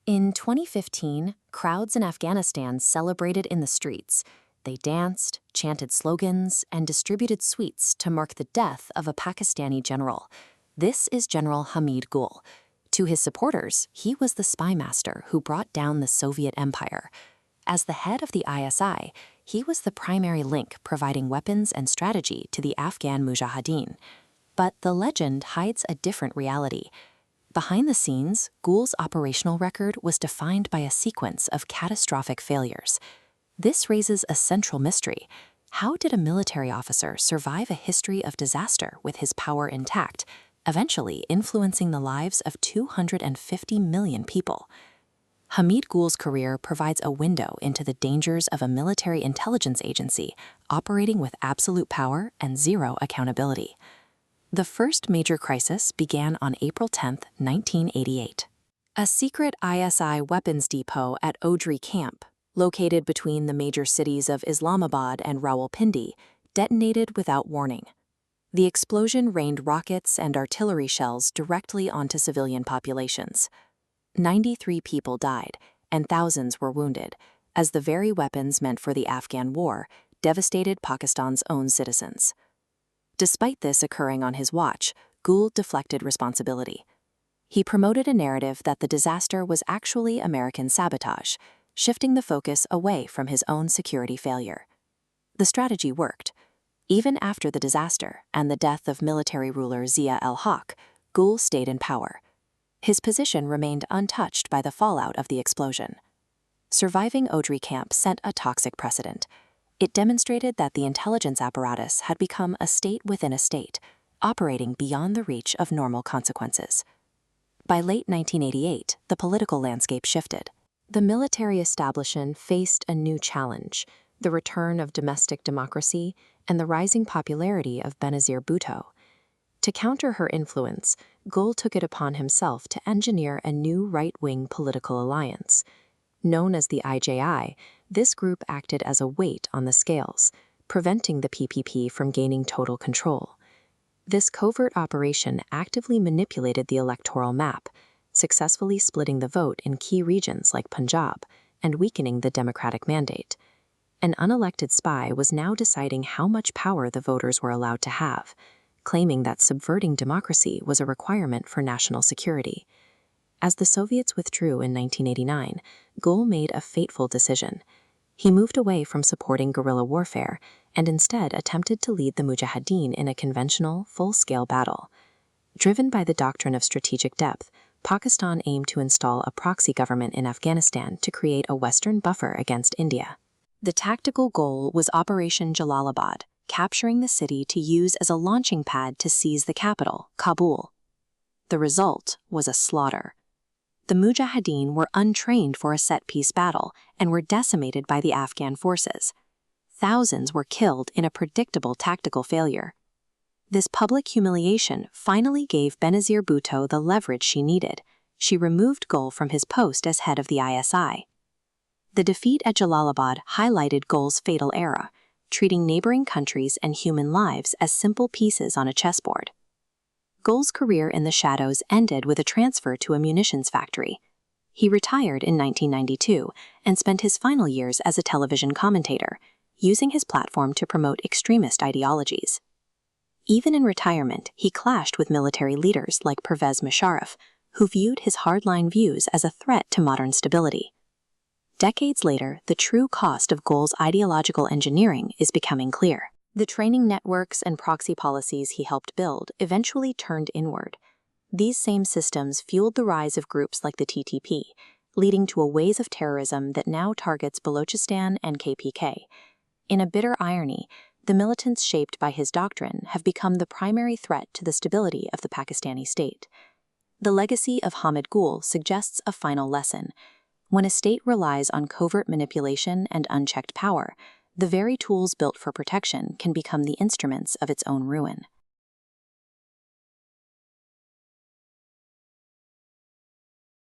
In 2015, crowds in Afghanistan celebrated in the streets. They danced, chanted slogans, and distributed sweets to mark the death of a Pakistani general. This is General Hamid Gul. To his supporters, he was the Spymaster who brought down the Soviet Empire. As the head of the ISI, he was the primary link providing weapons and strategy to the Afghan Mujahideen. But the legend hides a different reality. Behind the scenes, Gul's operational record was defined by a sequence of catastrophic failures. This raises a central mystery. How did a military officer survive a history of disaster with his power intact, eventually influencing the lives of 250 million people? Hamid Gul's career provides a window into the dangers of a military intelligence agency operating with absolute power and zero accountability. The first major crisis began on April 10, 1988. A secret ISI weapons depot at Odri Camp, located between the major cities of Islamabad and Rawalpindi, detonated without warning. The explosion rained rockets and artillery shells directly onto civilian populations. 93 people died, and thousands were wounded, as the very weapons meant for the Afghan war devastated Pakistan's own citizens. Despite this occurring on his watch, Gul deflected responsibility. He promoted a narrative that the disaster was actually American sabotage, shifting the focus away from his own security failure. The strategy worked. Even after the disaster and the death of military ruler Zia el-Haq, Gul stayed in power. His position remained untouched by the fallout of the explosion. Surviving Odri Camp sent a toxic precedent. It demonstrated that the intelligence apparatus had become a state within a state, operating beyond the reach of normal consequences. By late 1988, the political landscape shifted. The military establishment faced a new challenge: the return of domestic democracy and the rising popularity of Benazir Bhutto. To counter her influence, Gul took it upon himself to engineer a new right-wing political alliance. Known as the IJI, this group acted as a weight on the scales, preventing the PPP from gaining total control. This covert operation actively manipulated the electoral map, successfully splitting the vote in key regions like Punjab and weakening the democratic mandate. An unelected spy was now deciding how much power the voters were allowed to have, claiming that subverting democracy was a requirement for national security. As the Soviets withdrew in 1989, Gul made a fateful decision. He moved away from supporting guerrilla warfare and instead attempted to lead the Mujahideen in a conventional, full-scale battle. Driven by the doctrine of strategic depth, Pakistan aimed to install a proxy government in Afghanistan to create a Western buffer against India. The tactical goal was Operation Jalalabad, capturing the city to use as a launching pad to seize the capital, Kabul. The result was a slaughter. The Mujahideen were untrained for a set-piece battle and were decimated by the Afghan forces. Thousands were killed in a predictable tactical failure. This public humiliation finally gave Benazir Bhutto the leverage she needed. She removed Gul from his post as head of the ISI. The defeat at Jalalabad highlighted Gul's fatal error, treating neighboring countries and human lives as simple pieces on a chessboard. Gul's career in the shadows ended with a transfer to a munitions factory. He retired in 1992 and spent his final years as a television commentator, using his platform to promote extremist ideologies. Even in retirement, he clashed with military leaders like Pervez Musharraf, who viewed his hardline views as a threat to modern stability. Decades later, the true cost of Gul's ideological engineering is becoming clear. The training networks and proxy policies he helped build eventually turned inward. These same systems fueled the rise of groups like the TTP, leading to a wave of terrorism that now targets Balochistan and KPK. In a bitter irony, the militants shaped by his doctrine have become the primary threat to the stability of the Pakistani state. The legacy of Hamid Gul suggests a final lesson. When a state relies on covert manipulation and unchecked power, the very tools built for protection can become the instruments of its own ruin.